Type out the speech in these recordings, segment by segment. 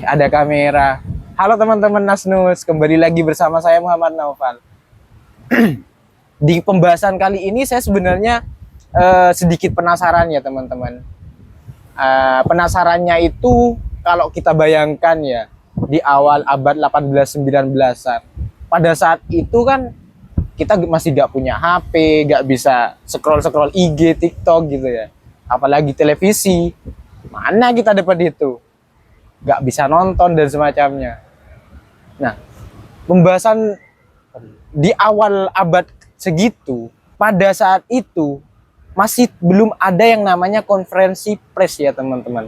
Ada kamera. Halo teman-teman Nasnus, kembali lagi bersama saya Muhammad Naufal. Di pembahasan kali ini saya sebenarnya sedikit penasaran ya teman-teman. Penasarannya itu kalau kita bayangkan ya di awal abad 18-19an. Pada saat itu kan kita masih gak punya HP, gak bisa scroll-scroll IG, TikTok gitu ya. Apalagi televisi. Mana kita dapat itu? Gak bisa nonton dan semacamnya. Nah, pembahasan di awal abad segitu, pada saat itu masih belum ada yang namanya konferensi pers ya teman-teman.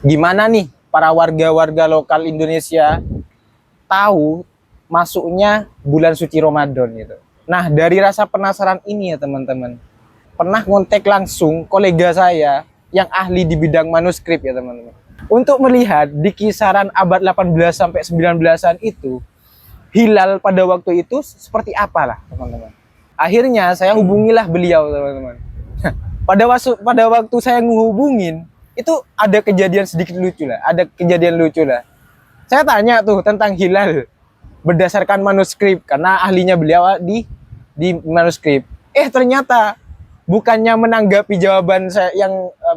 Gimana nih para warga-warga lokal Indonesia tahu masuknya bulan suci Ramadan gitu. Nah, dari rasa penasaran ini ya teman-teman, pernah ngontek langsung kolega saya yang ahli di bidang manuskrip ya teman-teman, untuk melihat di kisaran abad 18 sampai 19-an itu hilal pada waktu itu seperti apalah teman-teman. Akhirnya saya hubungilah beliau teman-teman. Pada waktu saya menghubungin itu ada kejadian sedikit lucu lah, ada kejadian lucu lah. Saya tanya tuh tentang hilal berdasarkan manuskrip karena ahlinya beliau di manuskrip. Ternyata bukannya menanggapi jawaban saya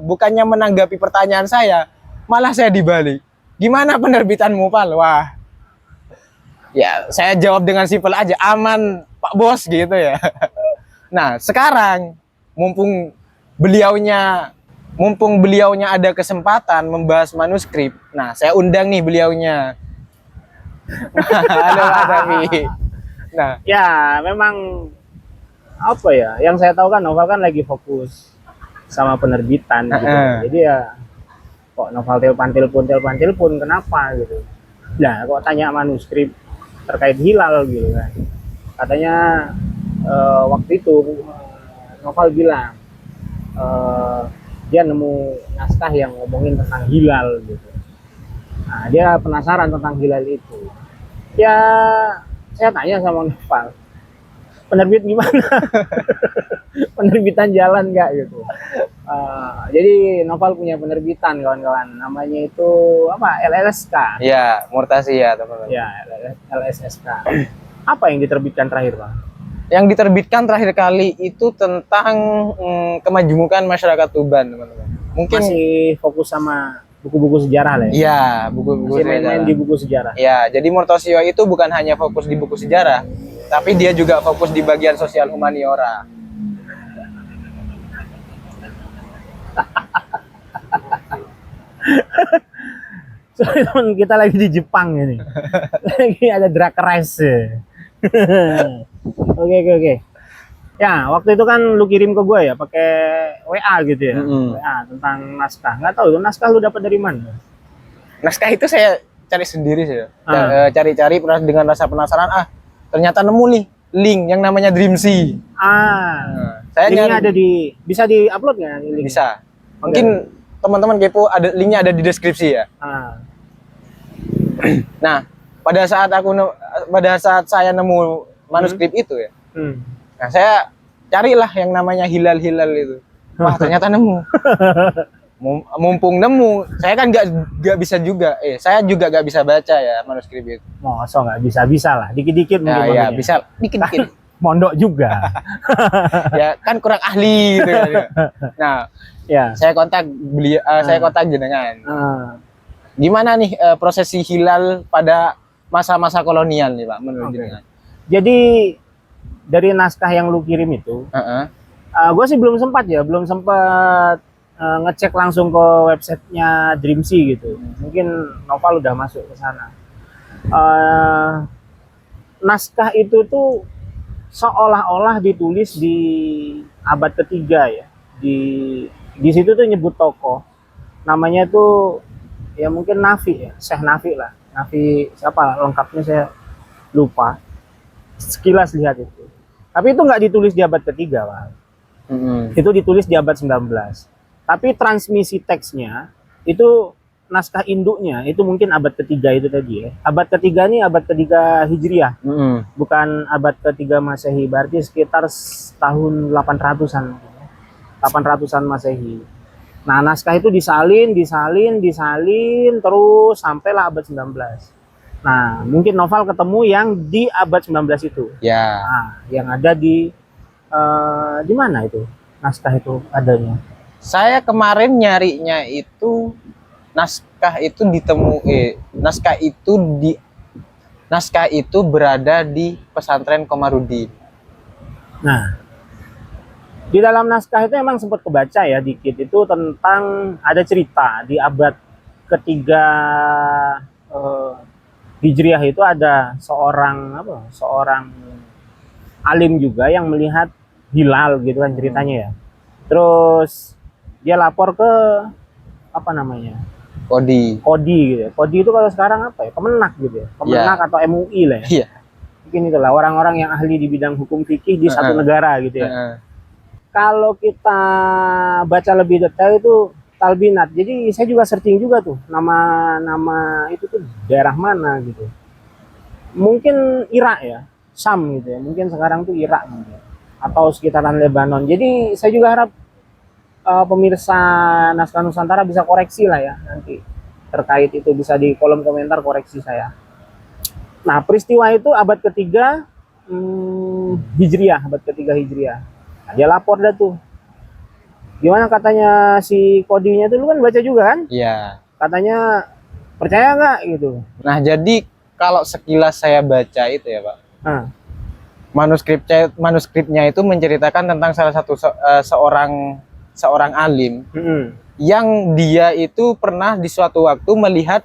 bukannya menanggapi pertanyaan saya, malah saya dibalik. Gimana penerbitanmu, Pal? Wah. Ya, saya jawab dengan simpel aja, aman, Pak Bos gitu ya. Nah, sekarang mumpung beliaunya ada kesempatan membahas manuskrip. Nah, saya undang nih beliaunya. Halo, Pak Tafi. Nah, Ya, memang apa ya? Yang saya tahu kan Novel kan lagi fokus sama penerbitan gitu. Jadi ya kok Novel telepon kenapa gitu. Nah, kok tanya manuskrip terkait hilal gitu kan. Katanya waktu itu Novel bilang dia nemu naskah yang ngomongin tentang hilal gitu. Nah, dia penasaran tentang hilal itu. Ya, saya tanya sama Novel, penerbit gimana? Penerbitan jalan nggak gitu. Jadi Novel punya penerbitan kawan-kawan, namanya itu apa? LSSK. ya, Murtasi ya teman-teman. Ya, LSSK. Apa yang diterbitkan terakhir, Bang? Yang diterbitkan terakhir kali itu tentang kemajemukan masyarakat Tuban, teman-teman. Mungkin masih fokus sama buku-buku sejarah lah ya. Iya, buku-buku Masih main-main di buku sejarah. Ya, jadi Murtosio itu bukan hanya fokus di buku sejarah, tapi dia juga fokus di bagian sosial humaniora. Soalnya teman kita lagi di Jepang ini. Lagi ada drag race. Oke. Ya, waktu itu kan lu kirim ke gue ya pakai WA gitu ya. WA tentang naskah. Nggak tahu itu naskah lu dapat dari mana? Naskah itu saya cari sendiri sih. Cari-cari dengan rasa penasaran, ternyata nemu nih link yang namanya Dreamsea. Saya linknya ada bisa di-upload nggak? Bisa. Mungkin teman-teman kepo, linknya ada di deskripsi ya. Nah, pada saat saya nemu manuskrip itu ya. Nah, saya carilah yang namanya hilal-hilal itu. Wah, ternyata nemu. Mumpung nemu, saya kan nggak bisa juga. Saya juga nggak bisa baca ya manuskrip itu. Masa nggak bisa lah, dikit-dikit mungkin. Ya, bisa dikit-dikit. Mondok juga. Ya, kan kurang ahli gitu kan. Nah, ya, saya kontak jenengan. Gimana nih prosesi hilal pada masa-masa kolonial nih, Pak, menurut jenengan? Jadi dari naskah yang lu kirim itu, gue sih belum sempat ngecek langsung ke websitenya Dreamsea gitu. Mungkin Novel udah masuk ke sana. Naskah itu tuh seolah-olah ditulis di abad ketiga ya. Di situ tuh nyebut tokoh, namanya tuh ya mungkin Nafi ya, Syekh Nafi lah. Nafi siapa lengkapnya saya lupa. Sekilas lihat itu. Tapi itu nggak ditulis di abad ketiga, Pak. Itu ditulis di abad 19. Tapi transmisi teksnya itu naskah induknya itu mungkin abad ketiga itu tadi ya. Abad ketiga ini abad ketiga Hijriah. Bukan abad ketiga Masehi, berarti sekitar tahun 800-an. 800-an Masehi. Nah, naskah itu disalin terus sampailah abad 19. Nah, mungkin novel ketemu yang di abad 19 itu. Ya. Nah, yang ada di mana itu? Naskah itu adanya. Saya kemarin nyarinya itu naskah itu berada di pesantren Komarudin. Nah, di dalam naskah itu emang sempat kebaca ya dikit itu tentang ada cerita di abad ketiga Hijriah itu ada seorang alim juga yang melihat hilal gitu kan ceritanya ya. Terus dia lapor ke apa namanya? Kodi gitu ya. Kodi itu kalau sekarang apa ya? Kemenak gitu ya. Kemenak atau MUI lah ya. Iya. Mungkin itulah orang-orang yang ahli di bidang hukum fikih di satu negara gitu ya. Kalau kita baca lebih detail itu Talbinat. Jadi saya juga searching juga tuh nama itu tuh daerah mana gitu. Mungkin Irak ya, Syam gitu ya. Mungkin sekarang tuh Irak gitu. Atau sekitaran Lebanon. Jadi saya juga harap pemirsa Naskah Nusantara bisa koreksi lah ya nanti terkait itu, bisa di kolom komentar koreksi saya. Nah, peristiwa itu abad ketiga Hijriah, abad ketiga Hijriah. Nah, dia lapor dah tuh. Gimana katanya si Kodinya tuh, lu kan baca juga kan? Iya. Katanya percaya nggak gitu. Nah, jadi kalau sekilas saya baca itu ya, Pak. Manuskripnya itu menceritakan tentang salah satu seorang alim yang dia itu pernah di suatu waktu melihat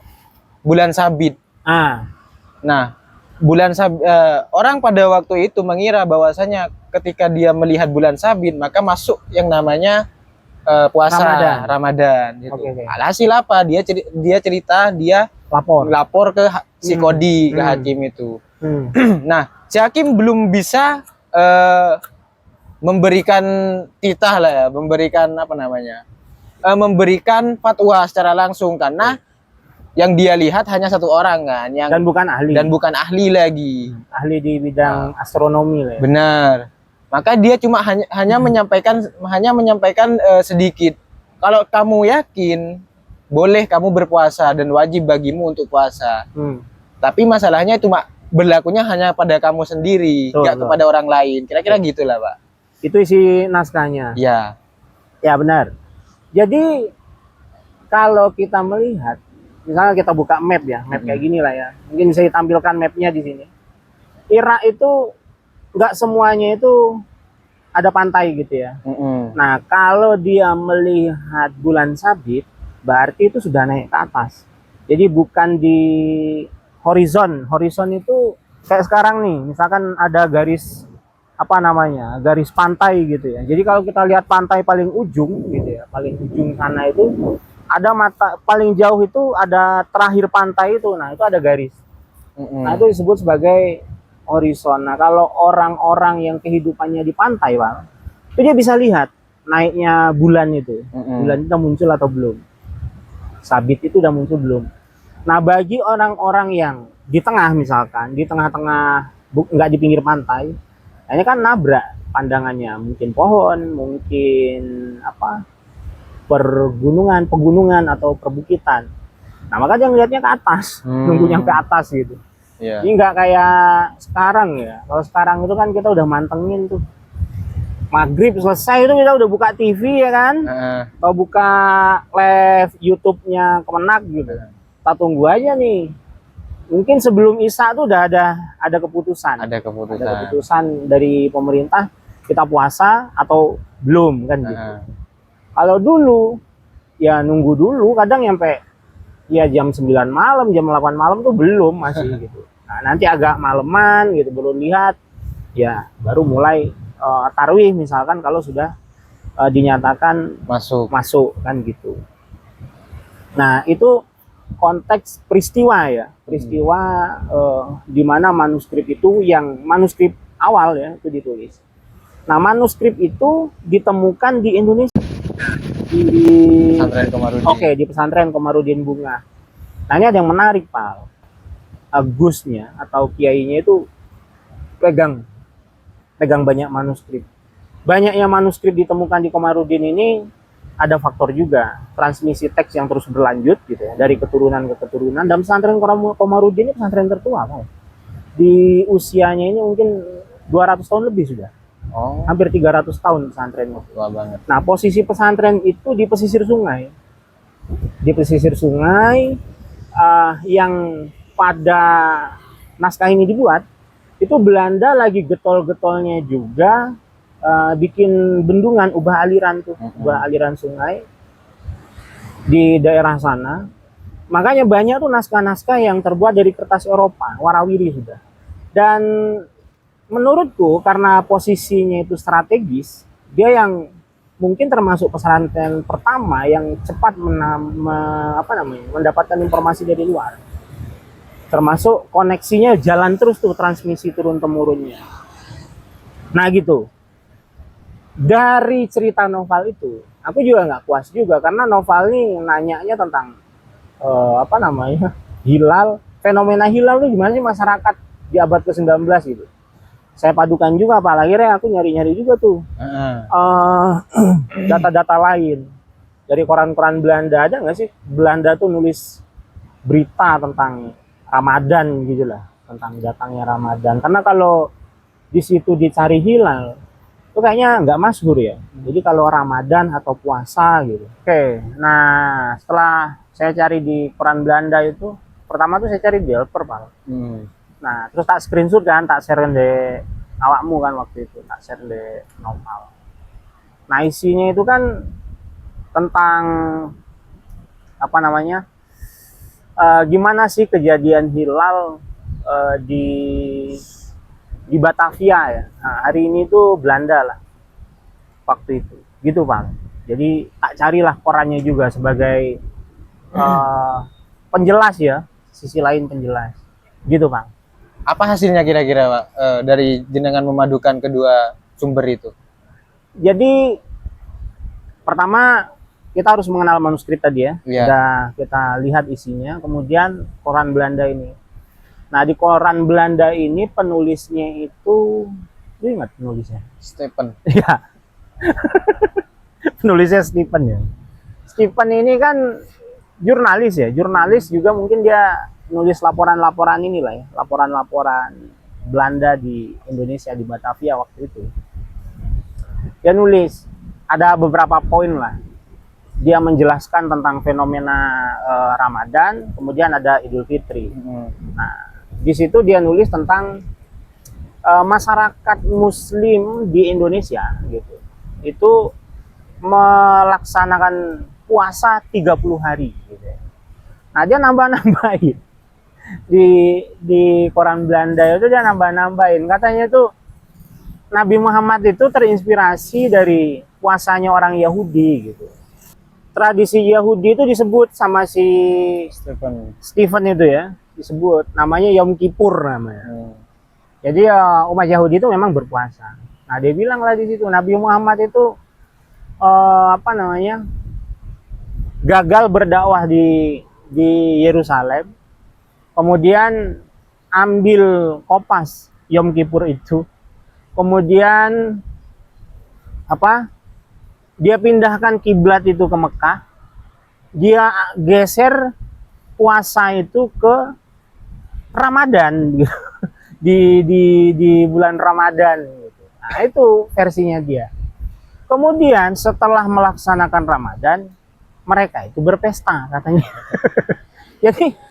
bulan sabit. Nah, orang pada waktu itu mengira bahwasanya ketika dia melihat bulan sabit maka masuk yang namanya puasa Ramadan gitu. Alhasil apa? Dia cerita dia lapor ke si Kodi, ke hakim itu. Nah, si hakim belum bisa memberikan titah lah ya, memberikan fatwa secara langsung karena yang dia lihat hanya satu orang kan, dan bukan ahli lagi, ahli di bidang astronomi lah ya. Benar. Maka dia cuma hanya menyampaikan sedikit. Kalau kamu yakin, boleh kamu berpuasa dan wajib bagimu untuk puasa. Tapi masalahnya cuma berlakunya hanya pada kamu sendiri, nggak kepada orang lain. Kira-kira gitulah, Pak. Itu isi naskahnya. Ya. Ya benar. Jadi kalau kita melihat, misalnya kita buka map ya, map kayak gini lah ya. Mungkin bisa ditampilkan mapnya di sini. Irak itu nggak semuanya itu ada pantai gitu ya. Nah, kalau dia melihat bulan sabit, berarti itu sudah naik ke atas. Jadi bukan di horizon. Horizon itu kayak sekarang nih, misalkan ada garis garis pantai gitu ya. Jadi kalau kita lihat pantai paling ujung gitu ya, paling ujung sana itu ada paling jauh itu ada terakhir pantai itu. Nah, itu ada garis. Nah, itu disebut sebagai horizon. Nah, kalau orang-orang yang kehidupannya di pantai, Pak, itu dia bisa lihat naiknya bulan itu. Bulan itu udah muncul atau belum. Sabit itu udah muncul belum. Nah, bagi orang-orang yang di tengah, misalkan di tengah-tengah, nggak di pinggir pantai, ini kan nabrak pandangannya, mungkin pohon, mungkin pegunungan atau perbukitan. Nah, maka dia ngeliatnya ke atas, nunggunya ke atas gitu. Ini nggak kayak sekarang ya. Kalau sekarang itu kan kita udah mantengin tuh. Maghrib selesai itu kita udah buka TV ya kan, atau buka live YouTube-nya Kemenak gitu. Kita tunggu aja nih. Mungkin sebelum Isya tuh udah ada keputusan. Ada keputusan dari pemerintah kita puasa atau belum kan gitu. Kalau dulu ya nunggu dulu, kadang nyampe ya jam 9 malam, jam 8 malam tuh belum masih gitu. Nah, nanti agak maleman gitu baru lihat, ya baru mulai tarawih misalkan kalau sudah dinyatakan masuk kan gitu. Nah, itu konteks peristiwa ya, di mana manuskrip itu, yang manuskrip awal ya itu ditulis. Nah, manuskrip itu ditemukan di Indonesia di pesantren Komarudin. Di pesantren Komarudin Bunga. Nah, ini ada yang menarik, Pak. Gusnya atau kiainya itu pegang banyak manuskrip. Banyaknya manuskrip ditemukan di Komarudin ini ada faktor juga transmisi teks yang terus berlanjut gitu ya, dari keturunan ke keturunan. Dan pesantren Komarudin ini pesantren tertua, Pak. Di usianya ini mungkin 200 tahun lebih sudah. Oh, Hampir 300 tahun pesantrennya. tua banget. Nah, posisi pesantren itu di pesisir sungai. Di pesisir sungai yang pada naskah ini dibuat, itu Belanda lagi getol-getolnya juga bikin bendungan, ubah aliran tuh, ubah aliran sungai di daerah sana. Makanya banyak tuh naskah-naskah yang terbuat dari kertas Eropa, warawiri sudah. Dan menurutku karena posisinya itu strategis, dia yang mungkin termasuk pesantren pertama yang cepat mendapatkan informasi dari luar. Termasuk koneksinya jalan terus tuh, transmisi turun temurunnya. Nah gitu. Dari cerita novel itu, aku juga nggak puas juga karena novel ini nanyanya tentang hilal, fenomena hilal itu gimana sih masyarakat di abad ke-19 gitu. Saya padukan juga, Pak, akhirnya aku nyari-nyari juga tuh data-data lain dari koran-koran Belanda. Ada nggak sih Belanda tuh nulis berita tentang Ramadan gitu lah, tentang datangnya Ramadan. Karena kalau di situ dicari hilal itu kayaknya nggak masyhur ya. Jadi kalau Ramadan atau puasa gitu. Oke, nah setelah saya cari di koran Belanda itu, pertama tuh saya cari di Delper, Pak. Nah, terus tak screenshot kan, tak share di awakmu kan waktu itu, tak share di novel. Nah, isinya itu kan tentang gimana sih kejadian hilal di Batavia ya. Nah, hari ini tuh Belanda lah waktu itu, gitu Bang. Jadi tak carilah korannya juga sebagai penjelas ya, sisi lain penjelas, gitu Bang. Apa hasilnya kira-kira, Pak, dari jenengan memadukan kedua sumber itu? Jadi pertama kita harus mengenal manuskrip tadi ya. Iya. Sudah kita lihat isinya, kemudian koran Belanda ini. Nah, di koran Belanda ini penulisnya itu, lu ingat penulisnya? Stephen. Iya. Penulisnya Stephen ya. Stephen ini kan jurnalis ya. Jurnalis juga mungkin dia nulis laporan-laporan inilah ya, laporan-laporan Belanda di Indonesia, di Batavia waktu itu. Dia nulis ada beberapa poin lah. Dia menjelaskan tentang fenomena Ramadan, kemudian ada Idul Fitri. Nah, di situ dia nulis tentang masyarakat Muslim di Indonesia gitu. Itu melaksanakan puasa 30 hari gitu. Nah, dia nambah-nambahin. Di koran Belanda itu dia nambah-nambahin, katanya tuh Nabi Muhammad itu terinspirasi dari puasanya orang Yahudi gitu. Tradisi Yahudi itu disebut sama si Stephen itu ya, disebut namanya Yom Kippur namanya. Jadi ya umat Yahudi itu memang berpuasa. Nah, dia bilang lah di situ Nabi Muhammad itu gagal berdakwah di Yerusalem. Kemudian ambil kopas Yom Kippur itu, kemudian dia pindahkan kiblat itu ke Mekah, dia geser puasa itu ke Ramadan di bulan Ramadan gitu. Nah, itu versinya dia. Kemudian setelah melaksanakan Ramadan, mereka itu berpesta katanya. Jadi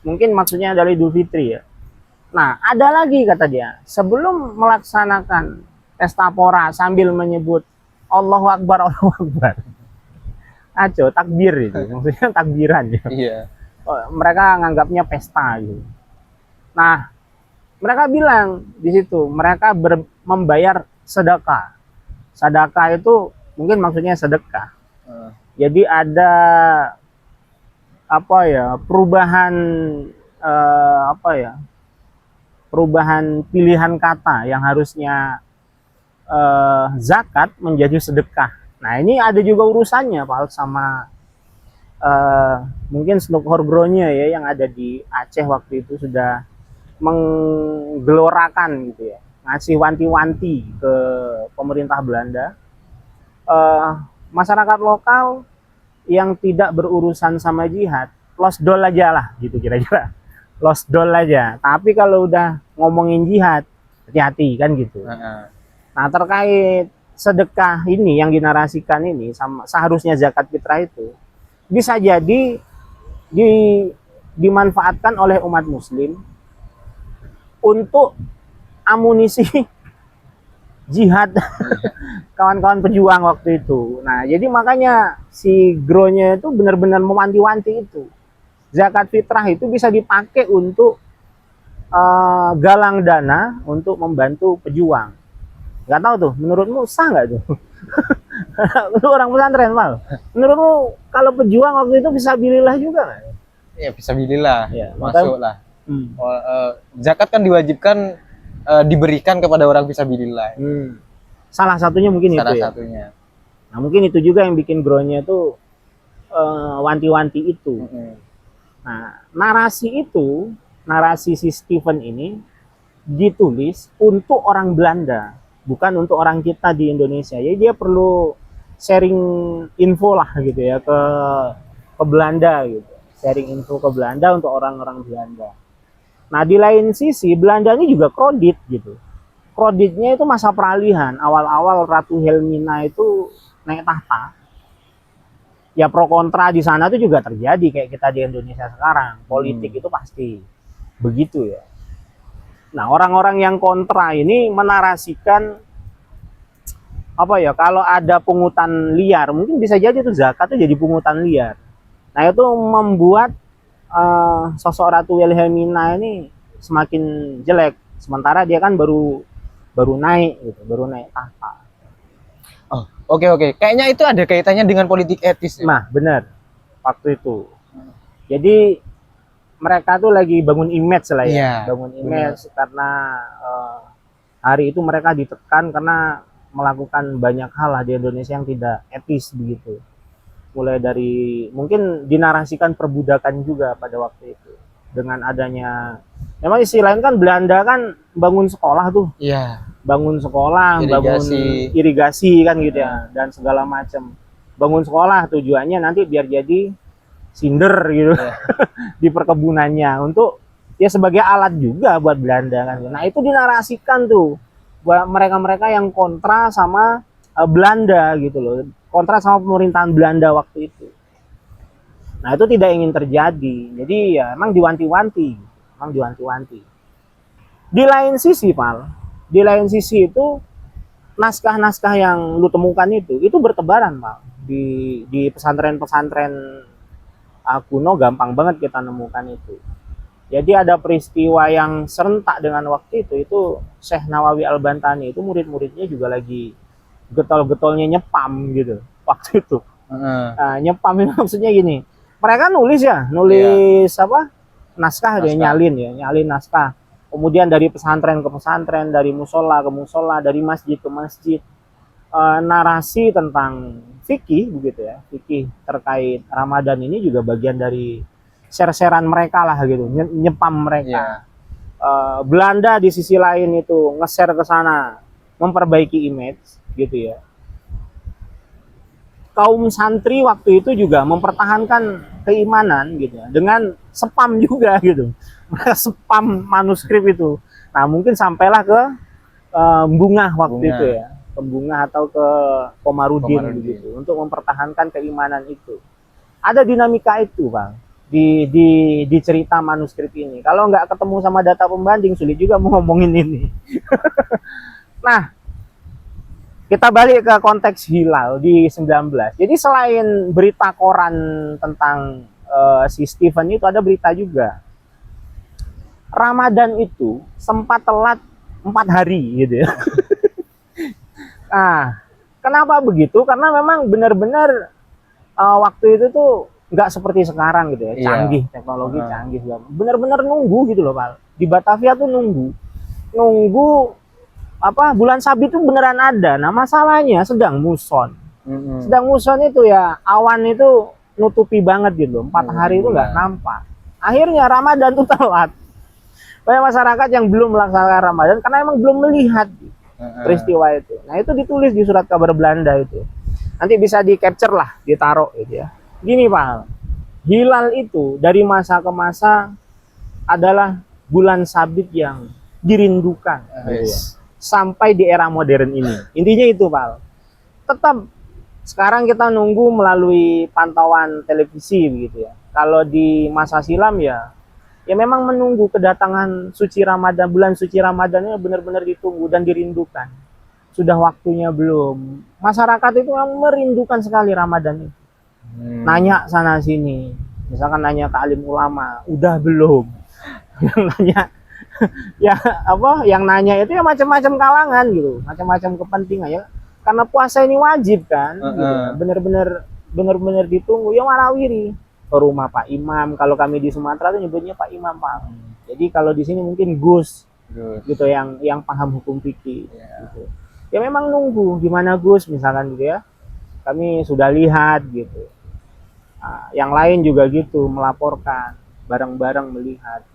mungkin maksudnya dari Idul Fitri ya. Nah, ada lagi kata dia, sebelum melaksanakan pesta pora sambil menyebut Allahu Akbar, Allahu Akbar. Aco, takbir itu, maksudnya takbiran ya. Iya. Mereka nganggapnya pesta gitu. Nah, mereka bilang di situ mereka membayar sedekah. Sedekah itu mungkin maksudnya sedekah. Jadi ada perubahan pilihan kata yang harusnya zakat menjadi sedekah. Nah, ini ada juga urusannya Pak sama mungkin Snuk Horgronya ya, yang ada di Aceh waktu itu sudah menggelorakan gitu ya, ngasih wanti-wanti ke pemerintah Belanda masyarakat lokal yang tidak berurusan sama jihad, lost doll aja lah gitu kira-kira. Lost doll aja. Tapi kalau udah ngomongin jihad, hati-hati kan gitu. Nah, terkait sedekah ini yang dinarasikan ini sama seharusnya zakat fitrah itu bisa jadi di, dimanfaatkan oleh umat muslim untuk amunisi jihad kawan-kawan pejuang waktu itu. Nah, jadi makanya si Gronya itu benar-benar mewanti-wanti itu. Zakat fitrah itu bisa dipakai untuk galang dana untuk membantu pejuang. Nggak tahu tuh, menurutmu sah nggak tuh? Lu orang pesantren, Mal. Menurutmu kalau pejuang waktu itu bisa bilillah juga nggak? Ya bisa bilillah, Ya, masuk lah. Hmm. Zakat kan diwajibkan diberikan kepada orang fisabilillah. Salah satunya mungkin Salah itu ya. satunya. Nah, mungkin itu juga yang bikin Gronya itu wanti-wanti itu. Nah, narasi si Stephen ini ditulis untuk orang Belanda, bukan untuk orang kita di Indonesia. Jadi dia perlu sharing info lah gitu ya ke Belanda gitu. Sharing info ke Belanda untuk orang-orang Belanda. Nah, di lain sisi Belanda ini juga kredit gitu. Kreditnya itu masa peralihan, awal-awal Ratu Helmina itu naik tahta. Ya pro kontra di sana itu juga terjadi kayak kita di Indonesia sekarang. Politik itu pasti begitu ya. Nah, orang-orang yang kontra ini menarasikan apa ya, kalau ada pungutan liar, mungkin bisa jadi tuh zakat itu jadi pungutan liar. Nah, itu membuat sosok Ratu Wilhelmina ini semakin jelek, sementara dia kan baru naik gitu, baru naik tahta. Oh, oke. Kayaknya itu ada kaitannya dengan politik etis. Nah, benar. Waktu itu. Jadi mereka tuh lagi bangun image lah ya, Iya, bangun image karena hari itu mereka ditekan karena melakukan banyak hal lah di Indonesia yang tidak etis begitu. Mulai dari mungkin dinarasikan perbudakan juga pada waktu itu dengan adanya, memang istilah lain kan Belanda kan bangun sekolah tuh, Iya. bangun sekolah, bangun irigasi kan gitu ya, dan segala macam. Bangun sekolah tujuannya nanti biar jadi sinder gitu di perkebunannya untuk ya sebagai alat juga buat Belanda kan. Nah, itu dinarasikan tuh buat mereka-mereka yang kontra sama Belanda gitu loh, kontra sama pemerintahan Belanda waktu itu. Nah, itu tidak ingin terjadi. Jadi ya emang diwanti-wanti, Di lain sisi, Pal, di lain sisi itu naskah-naskah yang lu temukan itu bertebaran, Pal. Di pesantren-pesantren kuno gampang banget kita nemukan itu. Jadi ada peristiwa yang serentak dengan waktu itu Syekh Nawawi Al-Bantani itu murid-muridnya juga lagi getol-getolnya nyepam gitu waktu itu. Nah, nyepam itu maksudnya gini, mereka nulis apa, naskah. Dia nyalin naskah. Kemudian dari pesantren ke pesantren, dari musola ke musola, dari masjid ke masjid, narasi tentang fikih begitu ya, fikih terkait Ramadan ini juga bagian dari share-sharean mereka lah gitu, nyepam mereka. Belanda di sisi lain itu nge-share ke sana, memperbaiki image gitu ya. Kaum santri waktu itu juga mempertahankan keimanan gitu ya, dengan spam juga gitu. Mereka spam manuskrip itu. Nah, mungkin sampailah ke Bungah waktu itu ya, ke Bungah atau ke Komarudin gitu, untuk mempertahankan keimanan itu. Ada dinamika itu, Bang, di cerita manuskrip ini. Kalau nggak ketemu sama data pembanding, sulit juga mau ngomongin ini. Nah, kita balik ke konteks hilal di 19. Jadi selain berita koran tentang si Stephen itu, ada berita juga. Ramadan itu sempat telat 4 hari gitu ya. Nah, kenapa begitu? Karena memang benar-benar waktu itu tuh nggak seperti sekarang gitu ya, canggih, teknologi canggih. Benar-benar nunggu gitu loh, Pak. Di Batavia tuh nunggu apa, bulan sabit itu beneran ada. Nah, masalahnya sedang muson. Sedang muson itu ya, awan itu nutupi banget gitu. 4 hari itu nggak nampak. Akhirnya Ramadan tuh telat. Banyak masyarakat yang belum melaksanakan Ramadan karena emang belum melihat peristiwa itu. Nah, itu ditulis di surat kabar Belanda itu. Nanti bisa di capture lah, ditaruh gitu ya. Gini Pak, hilal itu dari masa ke masa adalah bulan sabit yang dirindukan gitu ya. Yes. Sampai di era modern ini. Intinya itu Pak. Tetap sekarang kita nunggu melalui pantauan televisi begitu ya. Kalau di masa silam ya memang menunggu kedatangan suci Ramadan, bulan suci Ramadannya benar-benar ditunggu dan dirindukan. Sudah waktunya belum? Masyarakat itu merindukan sekali Ramadan itu. Nanya sana sini, misalkan nanya ke alim ulama, udah belum? Yang nanya, ya apa? Yang nanya itu ya macam-macam kalangan gitu, macam-macam kepentingan ya. Karena puasa ini wajib kan, gitu ya. Benar-benar ditunggu. Ya warawiri ke rumah Pak Imam. Kalau kami di Sumatera tuh nyebutnya Pak Imam Pak. Jadi kalau di sini mungkin Gus, gitu yang paham hukum fikih. Gitu. Ya memang nunggu gimana Gus misalkan gitu ya. Kami sudah lihat gitu. Nah, yang lain juga gitu melaporkan bareng-bareng melihat.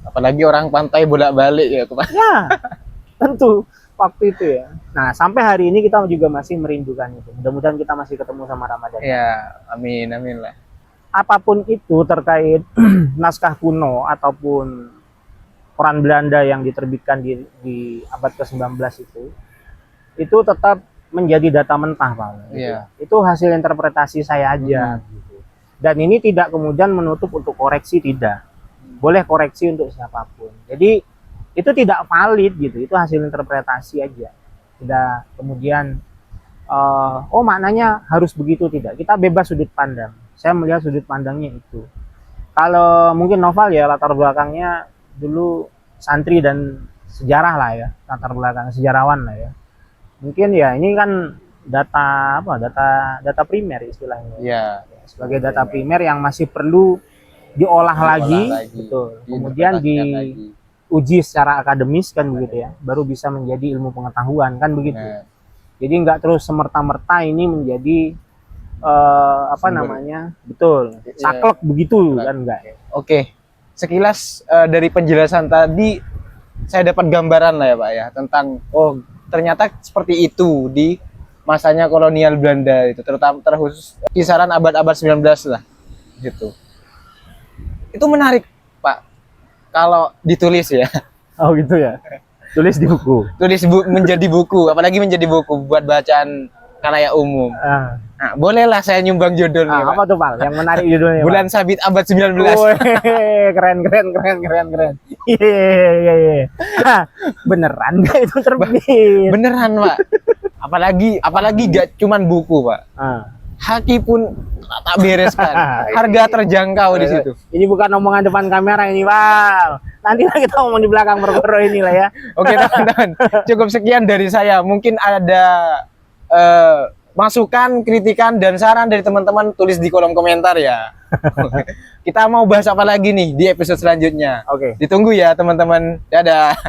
Apalagi orang pantai bolak-balik ya Pak. Ya, tentu waktu itu ya. Nah, sampai hari ini kita juga masih merindukan itu. Mudah-mudahan kita masih ketemu sama Ramadan. Ya, amin amin lah. Apapun itu terkait naskah kuno ataupun koran Belanda yang diterbitkan di abad ke-19 itu tetap menjadi data mentah, Pak. Gitu. Iya. Itu hasil interpretasi saya aja. Gitu. Dan ini tidak kemudian menutup untuk koreksi, tidak. Boleh koreksi untuk siapapun. Jadi itu tidak valid gitu, itu hasil interpretasi aja, tidak kemudian maknanya harus begitu, tidak, kita bebas sudut pandang. Saya melihat sudut pandangnya itu. Kalau mungkin novel ya latar belakangnya dulu santri dan sejarah lah ya, latar belakang sejarawan lah ya, mungkin ya ini kan data primer istilahnya Iya. sebagai data primer yang masih perlu diolah lagi. Betul, kemudian uji secara akademis kan begitu ya, baru bisa menjadi ilmu pengetahuan kan begitu. Jadi nggak terus semerta-merta ini menjadi betul saklek begitu kan enggak. Oke, sekilas dari penjelasan tadi saya dapat gambaran lah ya Pak ya tentang ternyata seperti itu di masanya kolonial Belanda itu, terutama terkhusus kisaran abad-abad 19 lah gitu. Itu menarik Pak kalau ditulis ya. Oh gitu ya. Tulis di buku. Menjadi buku, apalagi menjadi buku buat bacaan khalayak umum. Nah, bolehlah saya nyumbang judul nih, Pak. Apa tuh, Pak? Yang menarik judulnya, Bulan Pak? Sabit abad 19. Keren. Iya. Beneran nggak itu terbit? Beneran, Pak. Apalagi gak cuman buku, Pak. Haki pun tak bereskan. Harga terjangkau di situ. Ini bukan omongan depan kamera ini, Pak. Nanti lah kita ngomong di belakang perkoro ini lah ya. Oke, teman-teman. Cukup sekian dari saya. Mungkin ada masukan, kritikan, dan saran dari teman-teman, tulis di kolom komentar ya. Kita mau bahas apa lagi nih di episode selanjutnya. Oke. Ditunggu ya, teman-teman. Dadah.